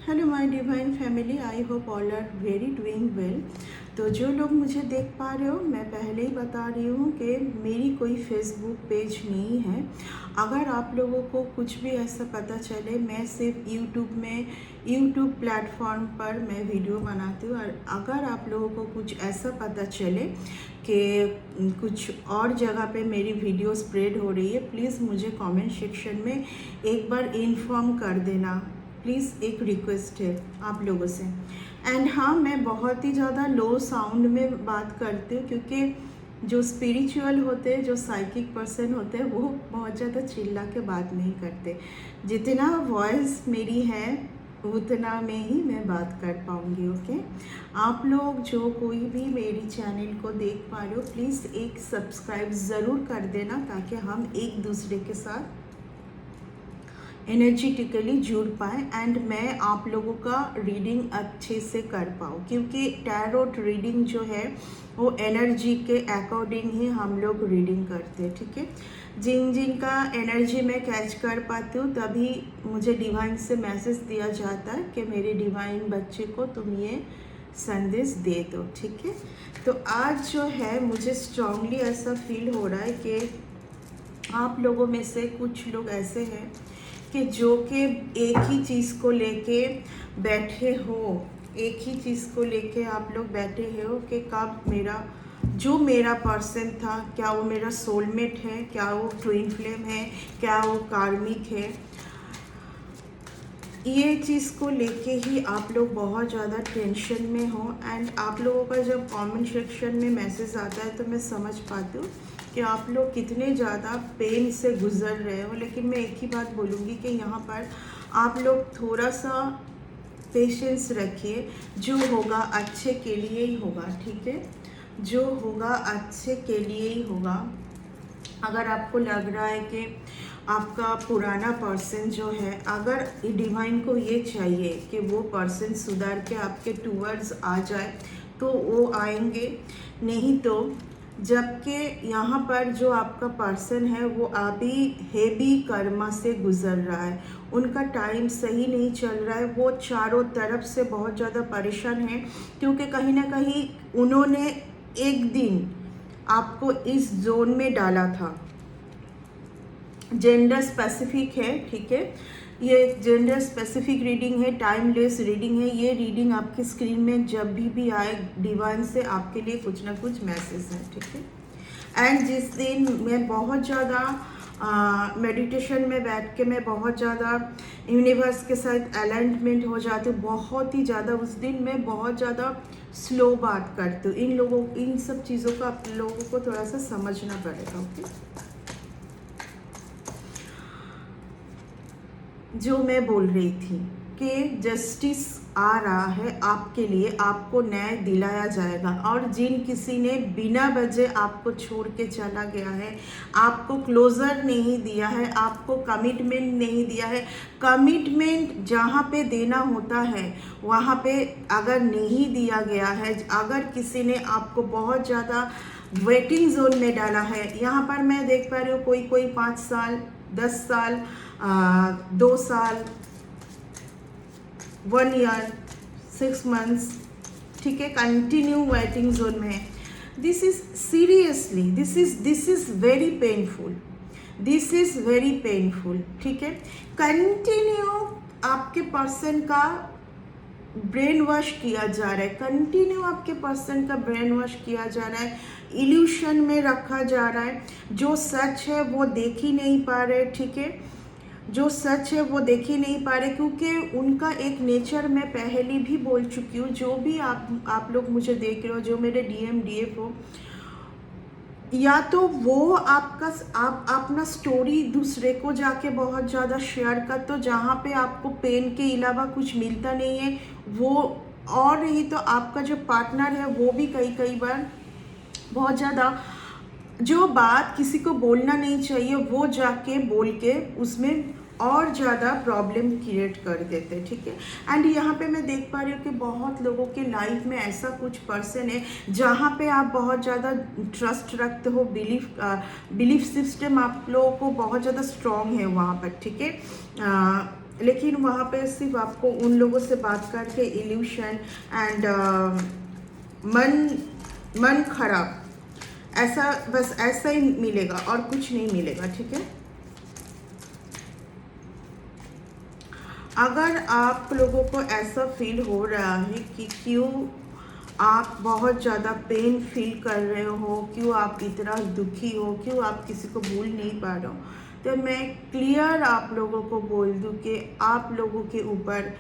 Hello my divine family, I hope all are very doing well. तो जो लोग मुझे देख पा रहे हो, मैं पहले ही बता रही हूँ कि मेरी कोई फेसबुक पेज नहीं है। अगर आप लोगों को कुछ भी ऐसा पता चले, मैं सिर्फ यूट्यूब प्लेटफॉर्म पर मैं वीडियो बनाती हूँ। और अगर आप लोगों को कुछ ऐसा पता चले कि कुछ और जगह पे मेरी वीडियो स्प्रेड हो रही है, प्लीज़ मुझे कमेंट सेक्शन में एक बार इन्फॉर्म कर देना। प्लीज़ एक रिक्वेस्ट है आप लोगों से। एंड हाँ, मैं बहुत ही ज़्यादा लो साउंड में बात करती हूँ, क्योंकि जो स्पिरिचुअल होते हैं, जो साइकिक पर्सन होते हैं, वो बहुत ज़्यादा चिल्ला के बात नहीं करते। जितना वॉइस मेरी है उतना में ही मैं बात कर पाऊँगी। ओके, आप लोग जो कोई भी मेरी चैनल को देख पा रहे हो, प्लीज़ एक सब्सक्राइब ज़रूर कर देना, ताकि हम एक दूसरे के साथ एनर्जेटिकली जुड़ पाए एंड मैं आप लोगों का रीडिंग अच्छे से कर पाऊँ, क्योंकि टैरोट रीडिंग जो है वो एनर्जी के अकॉर्डिंग ही हम लोग रीडिंग करते हैं। ठीक है, जिन का एनर्जी मैं कैच कर पाती हूँ, तभी मुझे डिवाइन से मैसेज दिया जाता है कि मेरे डिवाइन बच्चे को तुम ये संदेश दे दो। ठीक है, तो आज जो है मुझे स्ट्रांगली ऐसा फील हो रहा है कि आप लोगों में से कुछ लोग ऐसे हैं कि जो कि एक ही चीज़ को लेके बैठे हो, एक ही चीज़ को लेके आप लोग बैठे हो कि कब मेरा पर्सन था, क्या वो मेरा सोलमेट है, क्या वो ट्विन फ्लेम है, क्या वो कार्मिक है। ये चीज़ को लेके ही आप लोग बहुत ज़्यादा टेंशन में हो। एंड आप लोगों का जब कमेंट सेक्शन में मैसेज आता है तो मैं समझ पाती हूँ कि आप लोग कितने ज़्यादा पेन से गुजर रहे हो। लेकिन मैं एक ही बात बोलूँगी कि यहाँ पर आप लोग थोड़ा सा पेशेंस रखिए, जो होगा अच्छे के लिए ही होगा। ठीक है, जो होगा अच्छे के लिए ही होगा। अगर आपको लग रहा है कि आपका पुराना पर्सन जो है, अगर डिवाइन को ये चाहिए कि वो पर्सन सुधार के आपके टूवर्ड्स आ जाए, तो वो आएंगे। नहीं तो जबकि यहाँ पर जो आपका पर्सन है वो अभी हेवी कर्मा से गुजर रहा है, उनका टाइम सही नहीं चल रहा है, वो चारों तरफ से बहुत ज़्यादा परेशान है, क्योंकि कहीं ना कहीं उन्होंने एक दिन आपको इस जोन में डाला था। जेंडर स्पेसिफिक है, ठीक है, ये जेंडर स्पेसिफिक रीडिंग है, टाइमलेस रीडिंग है। ये रीडिंग आपकी स्क्रीन में जब भी आए, डिवाइन से आपके लिए कुछ ना कुछ मैसेज है। ठीक है, एंड जिस दिन मैं बहुत ज़्यादा मेडिटेशन में बैठ के मैं बहुत ज़्यादा यूनिवर्स के साथ अलाइनमेंट हो जाती हूँ, बहुत ही ज़्यादा, उस दिन मैं बहुत ज़्यादा स्लो बात करती हूँ। इन सब चीज़ों का आप लोगों को थोड़ा सा समझना पड़ेगा। ओके, जो मैं बोल रही थी कि जस्टिस आ रहा है आपके लिए, आपको न्याय दिलाया जाएगा। और जिन किसी ने बिना वजह आपको छोड़ के चला गया है, आपको क्लोजर नहीं दिया है, आपको कमिटमेंट नहीं दिया है, कमिटमेंट जहाँ पे देना होता है वहाँ पे अगर नहीं दिया गया है, अगर किसी ने आपको बहुत ज़्यादा वेटिंग जोन में डाला है, यहाँ पर मैं देख पा रही हूँ कोई 5 साल, 10 साल, 2 साल, 1 ईयर, 6 मंथ्स, ठीक है, कंटिन्यू वेटिंग जोन में है। This is seriously, this is very painful, this is very painful. ठीक है, कंटिन्यू आपके पर्सन का ब्रेन वॉश किया जा रहा है, कंटिन्यू आपके पर्सन का ब्रेन वॉश किया जा रहा है, इल्यूशन में रखा जा रहा है। जो सच है वो देख ही नहीं पा रहे। ठीक है, जो सच है वो देख ही नहीं पा रहे, क्योंकि उनका एक नेचर मैं पहले भी बोल चुकी हूँ। जो भी आप लोग मुझे देख रहे हो, जो मेरे डीएफ हो, या तो वो आप अपना स्टोरी दूसरे को जाके बहुत ज़्यादा शेयर कर दो, जहाँ पे आपको पेन के अलावा कुछ मिलता नहीं है वो, और नहीं तो आपका जो पार्टनर है वो भी कई बार बहुत ज़्यादा जो बात किसी को बोलना नहीं चाहिए वो जाके बोल के उसमें और ज़्यादा प्रॉब्लम क्रिएट कर देते। ठीक है, एंड यहाँ पे मैं देख पा रही हूँ कि बहुत लोगों के लाइफ में ऐसा कुछ पर्सन है जहाँ पे आप बहुत ज़्यादा ट्रस्ट रखते हो, बिलीफ सिस्टम आप लोगों को बहुत ज़्यादा स्ट्रॉन्ग है वहाँ पर। ठीक है, लेकिन वहाँ पे सिर्फ आपको उन लोगों से बात करके इल्यूशन एंड मन खराब, ऐसा बस ऐसा ही मिलेगा और कुछ नहीं मिलेगा, ठीक है। अगर आप लोगों को ऐसा फील हो रहा है कि क्यों आप बहुत ज़्यादा पेन फील कर रहे हो, क्यों आप इतना दुखी हो, क्यों आप किसी को भूल नहीं पा रहे हो, तो मैं क्लियर आप लोगों को बोल दूं कि आप लोगों के ऊपर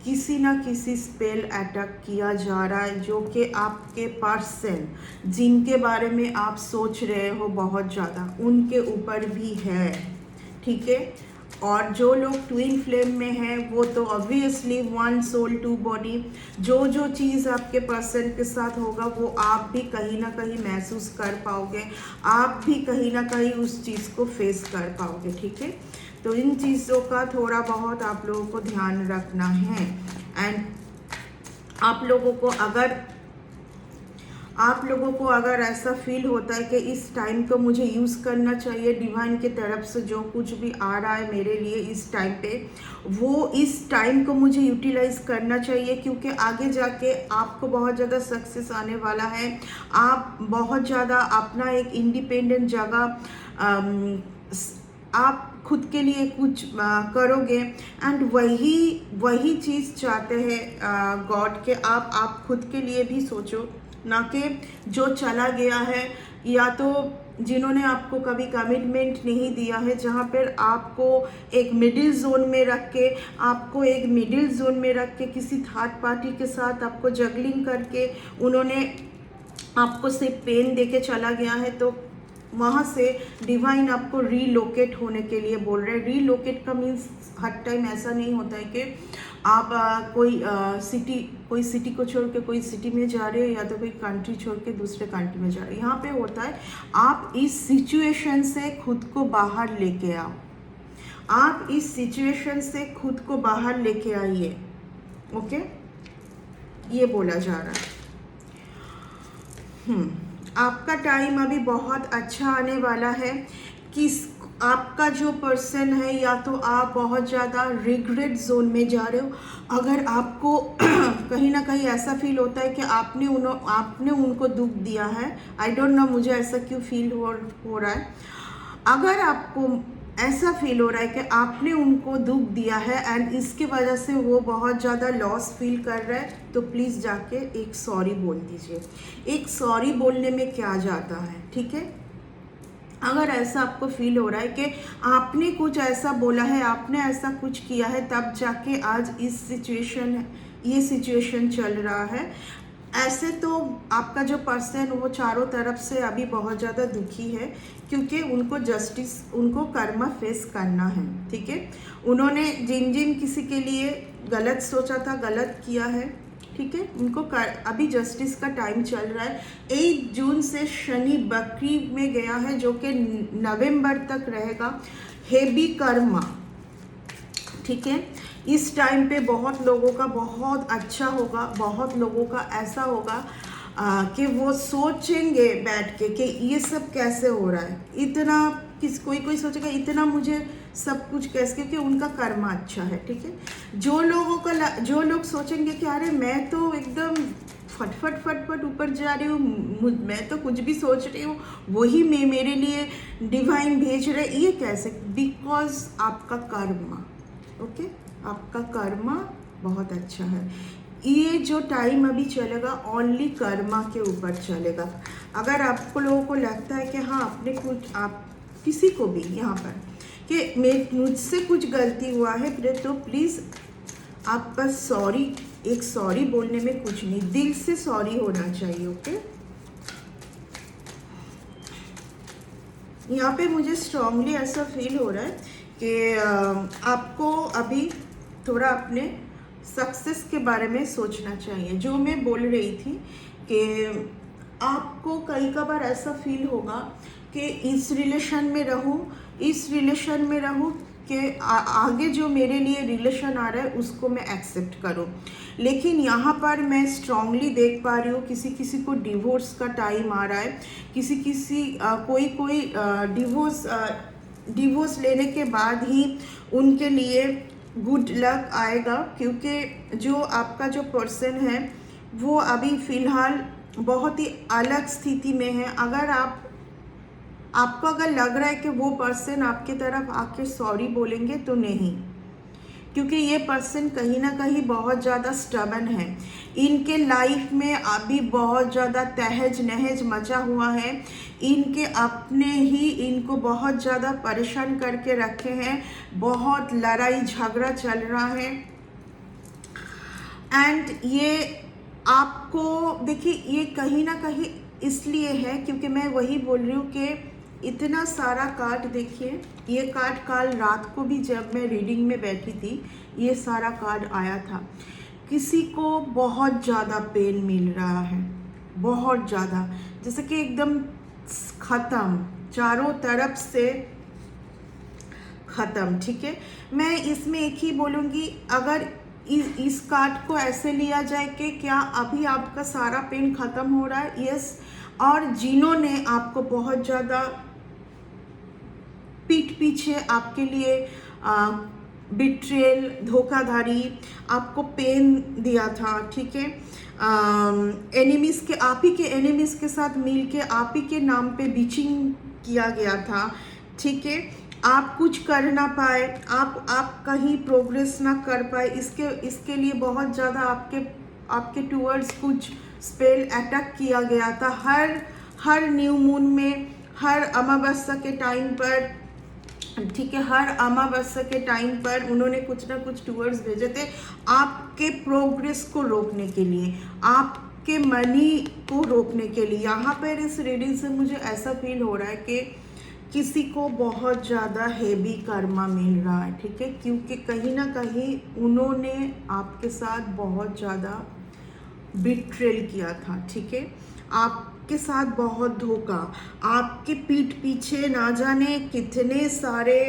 किसी ना किसी स्पेल अटैक किया जा रहा है, जो कि आपके पर्सन जिनके बारे में आप सोच रहे हो बहुत ज़्यादा, उनके ऊपर भी है, ठीक है। और जो लोग ट्विन फ्लेम में हैं वो तो obviously one soul two body, जो चीज़ आपके पर्सन के साथ होगा वो आप भी कहीं ना कहीं महसूस कर पाओगे, आप भी कहीं ना कहीं उस चीज़ को फेस कर पाओगे, ठीक है। तो इन चीज़ों का थोड़ा बहुत आप लोगों को ध्यान रखना है। एंड आप लोगों को अगर ऐसा फील होता है कि इस टाइम को मुझे यूज़ करना चाहिए, डिवाइन की तरफ से जो कुछ भी आ रहा है मेरे लिए इस टाइम पे, वो इस टाइम को मुझे यूटिलाइज करना चाहिए, क्योंकि आगे जाके आपको बहुत ज़्यादा सक्सेस आने वाला है। आप बहुत ज़्यादा अपना एक इंडिपेंडेंट जगह आप खुद के लिए कुछ करोगे। एंड वही चीज़ चाहते हैं गॉड के आप खुद के लिए भी सोचो, ना कि जो चला गया है या तो जिन्होंने आपको कभी कमिटमेंट नहीं दिया है, जहाँ पर आपको एक मिडिल जोन में रख के किसी थर्ड पार्टी के साथ आपको जगलिंग करके उन्होंने आपको सिर्फ पेन देके चला गया है। तो वहाँ से डिवाइन आपको रीलोकेट होने के लिए बोल रहे हैं। रीलोकेट का मीन्स हर टाइम ऐसा नहीं होता है कि आप कोई सिटी को छोड़ के कोई सिटी में जा रहे हो या तो कोई कंट्री छोड़ के दूसरे कंट्री में जा रहे हो। यहाँ पे होता है आप इस सिचुएशन से खुद को बाहर लेके आओ, आप इस सिचुएशन से खुद को बाहर लेके आइए, ओके, ये बोला जा रहा है। आपका टाइम अभी बहुत अच्छा आने वाला है। आपका जो पर्सन है, या तो आप बहुत ज़्यादा रिग्रेट जोन में जा रहे हो। अगर आपको कहीं ना कहीं ऐसा फील होता है कि आपने उनको दुख दिया है, आई डोंट नो मुझे ऐसा क्यों फील हो रहा है। अगर आपको ऐसा फील हो रहा है कि आपने उनको दुख दिया है एंड इसकी वजह से वो बहुत ज़्यादा लॉस फील कर रहा है, तो प्लीज़ जाके एक सॉरी बोल दीजिए। एक सॉरी बोलने में क्या जाता है, ठीक है। अगर ऐसा आपको फील हो रहा है कि आपने कुछ ऐसा बोला है, आपने ऐसा कुछ किया है, तब जाके आज ये सिचुएशन चल रहा है। ऐसे तो आपका जो पर्सन वो चारों तरफ से अभी बहुत ज़्यादा दुखी है, क्योंकि उनको कर्मा फेस करना है, ठीक है। उन्होंने जिन किसी के लिए गलत सोचा था, गलत किया है, ठीक है। उनको अभी जस्टिस का टाइम चल रहा है। 8 जून से शनि बकरी में गया है, जो कि नवंबर तक रहेगा। हेवी कर्मा, ठीक है। इस टाइम पे बहुत लोगों का बहुत अच्छा होगा, बहुत लोगों का ऐसा होगा कि वो सोचेंगे बैठ के कि ये सब कैसे हो रहा है, इतना कोई सोचेगा इतना मुझे सब कुछ कैसे, क्योंकि उनका कर्मा अच्छा है, ठीक है। जो लोग सोचेंगे कि अरे मैं तो एकदम फटफट ऊपर जा रही हूँ, मैं तो कुछ भी सोच रही हूँ वही मेरे लिए डिवाइन भेज रहे, ये कैसे, बिकॉज आपका कर्मा, ओके, आपका कर्मा बहुत अच्छा है। ये जो टाइम अभी चलेगा ओनली कर्मा के ऊपर चलेगा। अगर आपको लोगों को लगता है कि हाँ आप किसी को भी यहाँ पर कि मुझसे कुछ गलती हुआ है, तो प्लीज़ आप बस एक सॉरी बोलने में कुछ नहीं, दिल से सॉरी होना चाहिए, ओके। यहाँ पे मुझे स्ट्रांगली ऐसा फील हो रहा है कि आपको अभी थोड़ा अपने सक्सेस के बारे में सोचना चाहिए। जो मैं बोल रही थी कि आपको कई बार ऐसा फील होगा कि इस रिलेशन में रहूं कि आगे जो मेरे लिए रिलेशन आ रहा है उसको मैं एक्सेप्ट करूं। लेकिन यहाँ पर मैं स्ट्रांगली देख पा रही हूँ किसी को डिवोर्स का टाइम आ रहा है, कोई डिवोर्स लेने के बाद ही उनके लिए गुड लक आएगा, क्योंकि जो आपका जो पर्सन है वो अभी फ़िलहाल बहुत ही अलग स्थिति में है। अगर आपको अगर लग रहा है कि वो पर्सन आपके तरफ आके सॉरी बोलेंगे, तो नहीं, क्योंकि ये पर्सन कहीं ना कहीं बहुत ज़्यादा स्टबन है। इनके लाइफ में अभी बहुत ज़्यादा तहज नहज मचा हुआ है। इनके अपने ही इनको बहुत ज़्यादा परेशान करके रखे हैं, बहुत लड़ाई झगड़ा चल रहा है। एंड ये आपको देखिए, ये कहीं ना कहीं इसलिए है क्योंकि मैं वही बोल रही हूँ कि इतना सारा कार्ड देखिए, ये कार्ड कल रात को भी जब मैं रीडिंग में बैठी थी, ये सारा कार्ड आया था। किसी को बहुत ज़्यादा पेन मिल रहा है, बहुत ज़्यादा, जैसे कि एकदम ख़त्म, चारों तरफ से ख़त्म। ठीक है, मैं इसमें एक ही बोलूँगी, अगर इस कार्ड को ऐसे लिया जाए कि क्या अभी आपका सारा पेन ख़त्म हो रहा है? यस। और जिन्होंने आपको बहुत ज़्यादा पीठ पीछे आपके लिए बिट्रेल, धोखाधड़ी, आपको पेन दिया था, ठीक है, एनिमीज़ के, आप ही के एनिमीज़ के साथ मिल के आप ही के नाम पे बीचिंग किया गया था, ठीक है, आप कुछ कर ना पाए, आप कहीं प्रोग्रेस ना कर पाए, इसके लिए बहुत ज़्यादा आपके टूवर्ड्स कुछ स्पेल अटैक किया गया था। हर न्यू मून में, हर अमावस्या के टाइम पर, ठीक है, हर अमावस्या के टाइम पर उन्होंने कुछ ना कुछ टूवर्ड्स भेजे थे आपके प्रोग्रेस को रोकने के लिए, आपके मनी को रोकने के लिए। यहाँ पर इस रीडिंग से मुझे ऐसा फील हो रहा है कि किसी को बहुत ज़्यादा हेवी कर्मा मिल रहा है, ठीक है, क्योंकि कहीं ना कहीं उन्होंने आपके साथ बहुत ज़्यादा बिट्रेल किया था, ठीक है, आपके साथ बहुत धोखा, आपके पीठ पीछे ना जाने कितने सारे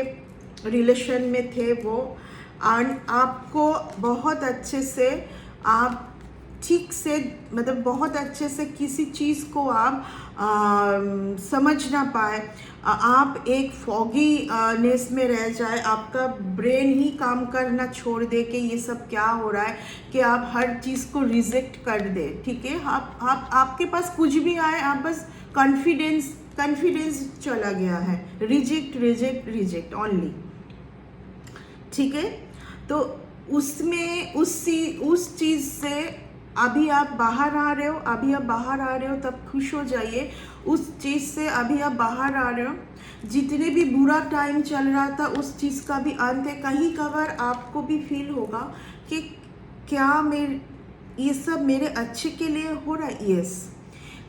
रिलेशन में थे वो, आपको बहुत अच्छे से, आप ठीक से, मतलब बहुत अच्छे से किसी चीज़ को आप समझ ना पाए, आप एक फॉगी नेस में रह जाए, आपका ब्रेन ही काम करना छोड़ दे कि ये सब क्या हो रहा है, कि आप हर चीज़ को रिजेक्ट कर दे, ठीक है, आप आपके पास कुछ भी आए, आप बस कॉन्फिडेंस चला गया है, रिजेक्ट रिजेक्ट रिजेक्ट ओनली, ठीक है। तो उसमें उस चीज़ से अभी आप बाहर आ रहे हो, तब खुश हो जाइए। उस चीज़ से अभी आप बाहर आ रहे हो, जितने भी बुरा टाइम चल रहा था उस चीज़ का भी अंत है। कहीं कभार आपको भी फील होगा कि क्या ये सब मेरे अच्छे के लिए हो रहा है। यस,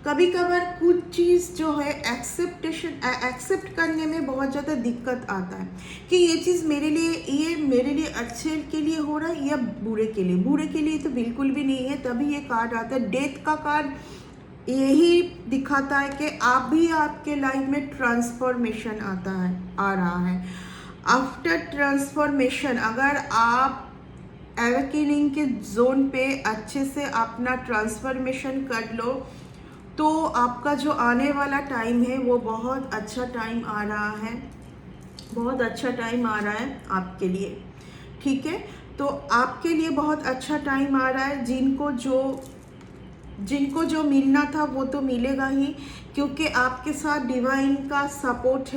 कभी कभार कुछ चीज़ जो है एक्सेप्ट करने में बहुत ज़्यादा दिक्कत आता है कि ये चीज़ मेरे लिए अच्छे के लिए हो रहा है या बुरे के लिए तो बिल्कुल भी नहीं है। तभी ये कार्ड आता है, डेथ का कार्ड यही दिखाता है कि आपके लाइफ में ट्रांसफॉर्मेशन आ रहा है। आफ्टर ट्रांसफॉर्मेशन, अगर आप एवेकनिंग के जोन पे अच्छे से अपना ट्रांसफॉर्मेशन कर लो, तो आपका जो आने वाला टाइम है वो बहुत अच्छा टाइम आ रहा है, बहुत अच्छा टाइम आ रहा है आपके लिए, ठीक है। तो आपके लिए बहुत अच्छा टाइम आ रहा है। जिनको जो मिलना था वो तो मिलेगा ही, क्योंकि आपके साथ डिवाइन का सपोर्ट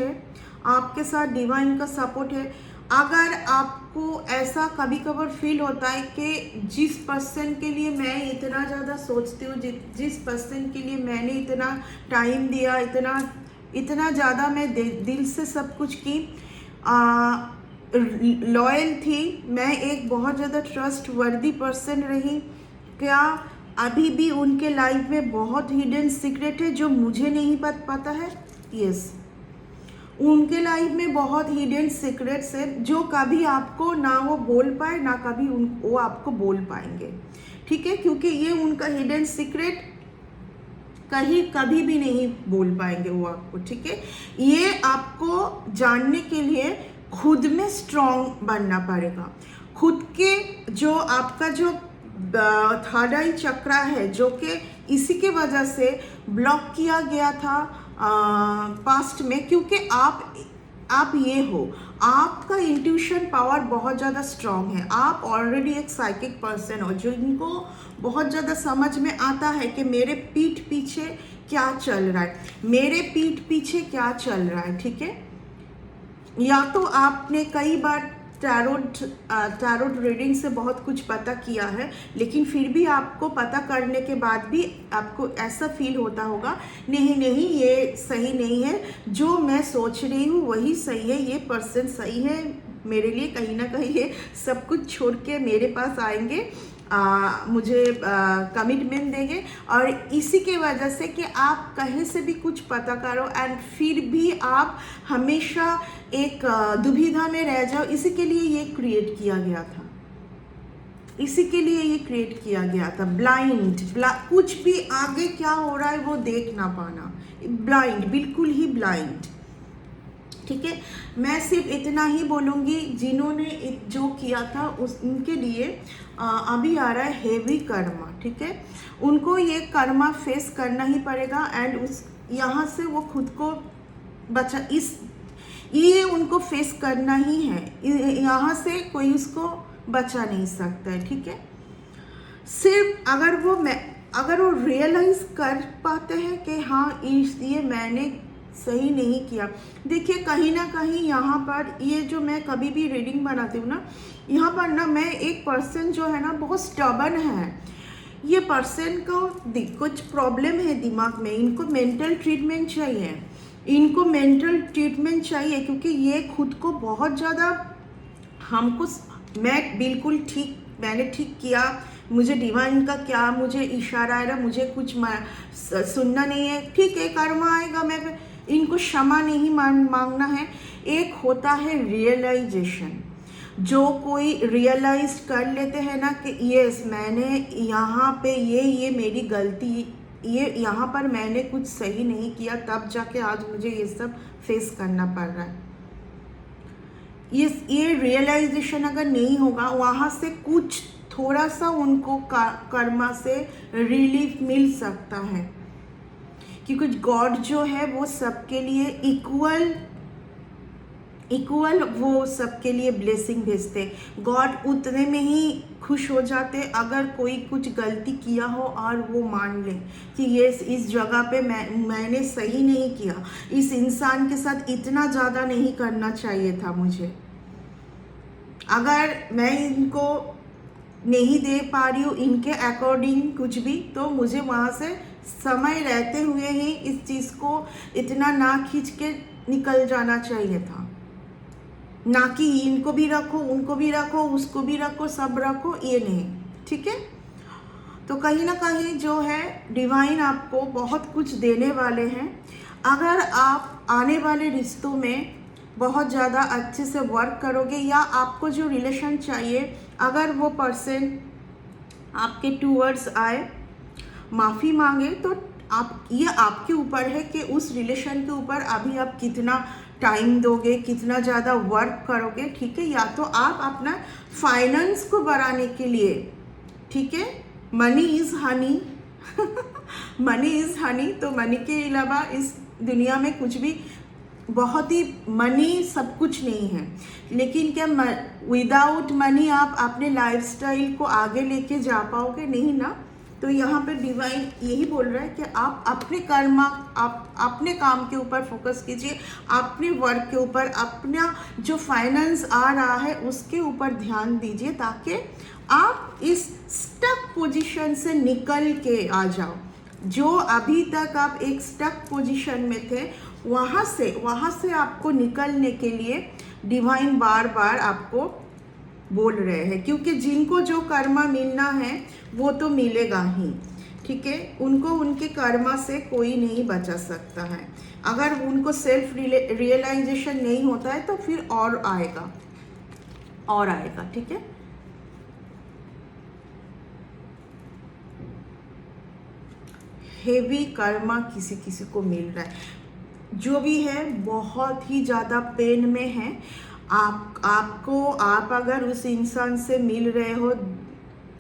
है। अगर आपको ऐसा कभी कभार फील होता है कि जिस पर्सन के लिए मैं इतना ज़्यादा सोचती हूँ, जिस पर्सन के लिए मैंने इतना टाइम दिया, इतना ज़्यादा मैं दिल से सब कुछ की, लॉयल थी, मैं एक बहुत ज़्यादा ट्रस्ट वर्दी पर्सन रही, क्या अभी भी उनके लाइफ में बहुत हिडन सीक्रेट है जो मुझे नहीं पता है? यस, उनके लाइफ में बहुत हिडन सीक्रेट्स है जो कभी आपको ना वो बोल पाए, ना कभी वो आपको बोल पाएंगे, ठीक है, क्योंकि ये उनका हिडन सीक्रेट कभी भी नहीं बोल पाएंगे वो आपको, ठीक है। ये आपको जानने के लिए खुद में स्ट्रॉन्ग बनना पड़ेगा। खुद के जो आपका जो थर्ड आई चक्रा है, जो कि इसी के वजह से ब्लॉक किया गया था पास्ट में, क्योंकि आप आप ये हो, आपका इंट्यूशन पावर बहुत ज़्यादा स्ट्रांग है, आप ऑलरेडी एक साइकिक पर्सन हो जिनको बहुत ज़्यादा समझ में आता है कि मेरे पीठ पीछे क्या चल रहा है, मेरे पीठ पीछे क्या चल रहा है, ठीक है। या तो आपने कई बार टैरोट रीडिंग से बहुत कुछ पता किया है, लेकिन फिर भी आपको पता करने के बाद भी आपको ऐसा फील होता होगा, नहीं नहीं ये सही नहीं है, जो मैं सोच रही हूँ वही सही है, ये पर्सन सही है मेरे लिए, कहीं ना कहीं ये सब कुछ छोड़ के मेरे पास आएंगे, मुझे कमिटमेंट देंगे। और इसी के वजह से कि आप कहीं से भी कुछ पता करो एंड फिर भी आप हमेशा एक दुविधा में रह जाओ, इसी के लिए ये क्रिएट किया गया था, इसी के लिए ये क्रिएट किया गया था। ब्लाइंड, कुछ भी आगे क्या हो रहा है वो देख ना पाना, ब्लाइंड, बिल्कुल ही ब्लाइंड, ठीक है। मैं सिर्फ इतना ही बोलूँगी, जिन्होंने जो किया था उनके लिए अभी आ रहा है हेवी कर्मा, ठीक है। उनको ये कर्मा फेस करना ही पड़ेगा एंड उस यहाँ से वो खुद को बचा, ये उनको फेस करना ही है, यहाँ से कोई उसको बचा नहीं सकता है, ठीक है। सिर्फ अगर वो रियलाइज कर पाते हैं कि हाँ ये मैंने सही नहीं किया। देखिए कहीं ना कहीं यहाँ पर ये जो मैं कभी भी रीडिंग बनाती हूँ ना, यहाँ पर ना मैं एक पर्सन जो है ना बहुत स्टबर्न है, ये पर्सन को कुछ प्रॉब्लम है दिमाग में, इनको मेंटल ट्रीटमेंट चाहिए, इनको मेंटल ट्रीटमेंट चाहिए, क्योंकि ये खुद को बहुत ज़्यादा हमको, मैं बिल्कुल ठीक, मैंने ठीक किया, मुझे डिवाइन का क्या मुझे इशारा आ रहा, मुझे कुछ सुनना नहीं है, ठीक है कर्मा आएगा, मैं इनको क्षमा नहीं मांगना है। एक होता है रियलाइजेशन, जो कोई रियलाइज कर लेते हैं ना कि यस मैंने यहाँ पे ये मेरी गलती, ये यहाँ पर मैंने कुछ सही नहीं किया, तब जाके आज मुझे ये सब फेस करना पड़ रहा है। ये रियलाइजेशन अगर नहीं होगा, वहाँ से कुछ थोड़ा सा उनको कर्मा से रिलीफ मिल सकता है, क्योंकि गॉड जो है वो सबके लिए इक्वल वो सबके लिए ब्लेसिंग भेजते। गॉड उतने में ही खुश हो जाते अगर कोई कुछ गलती किया हो और वो मान ले कि ये इस जगह पे मैंने सही नहीं किया, इस इंसान के साथ इतना ज़्यादा नहीं करना चाहिए था मुझे, अगर मैं इनको नहीं दे पा रही हूँ इनके अकॉर्डिंग कुछ भी, तो मुझे वहाँ से समय रहते हुए ही इस चीज़ को इतना ना खींच के निकल जाना चाहिए था, ना कि इनको भी रखो, उनको भी रखो, उसको भी रखो, सब रखो, ये नहीं, ठीक है। तो कहीं ना कहीं जो है डिवाइन आपको बहुत कुछ देने वाले हैं, अगर आप आने वाले रिश्तों में बहुत ज़्यादा अच्छे से वर्क करोगे, या आपको जो रिलेशन चाहिए अगर वो पर्सन आपके टूवर्ड्स आए, माफ़ी मांगे, तो ये आपके ऊपर है कि उस रिलेशन के ऊपर अभी आप कितना टाइम दोगे, कितना ज़्यादा वर्क करोगे, ठीक है। या तो आप अपना फाइनेंस को बढ़ाने के लिए, ठीक है, money is Honey money is Honey, तो मनी के अलावा इस दुनिया में कुछ भी, बहुत ही मनी सब कुछ नहीं है, लेकिन क्या विदाउट मनी आप अपने लाइफस्टाइल को आगे लेके जा पाओगे? नहीं ना। तो यहाँ पे डिवाइन यही बोल रहा है कि आप अपने कर्म, आप अपने काम के ऊपर फोकस कीजिए, अपने वर्क के ऊपर, अपना जो फाइनेंस आ रहा है उसके ऊपर ध्यान दीजिए, ताकि आप इस स्टक पोजीशन से निकल के आ जाओ। जो अभी तक आप एक स्टक पोजीशन में थे, वहाँ से आपको निकलने के लिए डिवाइन बार बार आपको बोल रहे हैं, क्योंकि जिनको जो कर्मा मिलना है वो तो मिलेगा ही, ठीक है। उनको उनके कर्मा से कोई नहीं बचा सकता है। अगर उनको सेल्फ रियलाइजेशन नहीं होता है तो फिर और आएगा, ठीक है। हेवी कर्मा किसी को मिल रहा है, जो भी है बहुत ही ज़्यादा पेन में है। आप अगर उस इंसान से मिल रहे हो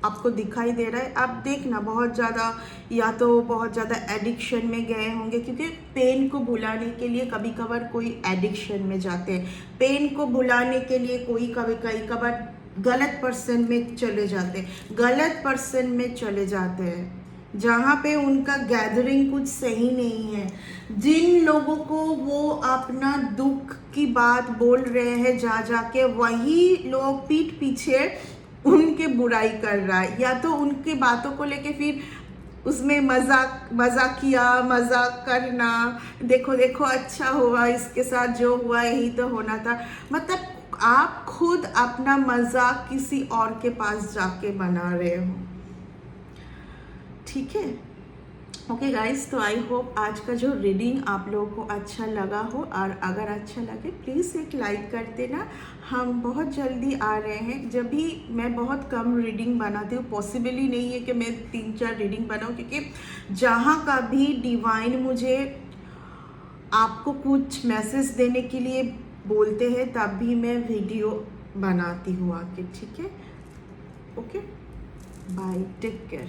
आपको दिखाई दे रहा है, आप देखना बहुत ज़्यादा या तो बहुत ज़्यादा एडिक्शन में गए होंगे, क्योंकि पेन को भुलाने के लिए कभी कभार कोई एडिक्शन में जाते हैं, पेन को भुलाने के लिए कई कभार गलत पर्सन में चले जाते हैं, गलत पर्सन में चले जाते हैं जहाँ पे उनका गैदरिंग कुछ सही नहीं है, जिन लोगों को वो अपना दुख की बात बोल रहे हैं जा जाके, वही लोग पीठ पीछे उनके बुराई कर रहा है, या तो उनके बातों को लेके फिर उसमें मजाक करना, देखो देखो अच्छा हुआ इसके साथ, जो हुआ यही तो होना था। मतलब आप खुद अपना मजाक किसी और के पास जाके बना रहे हो, ठीक है। ओके गाइस, तो आई होप आज का जो रीडिंग आप लोगों को अच्छा लगा हो, और अगर अच्छा लगे प्लीज़ एक लाइक कर देना। हम बहुत जल्दी आ रहे हैं, जब भी मैं बहुत कम रीडिंग बनाती हूँ, पॉसिबल ही नहीं है कि मैं 3-4 रीडिंग बनाऊँ, क्योंकि जहाँ का भी डिवाइन मुझे आपको कुछ मैसेज देने के लिए बोलते हैं तब भी मैं वीडियो बनाती हूँ आके, ठीक है। Okay, bye, take care.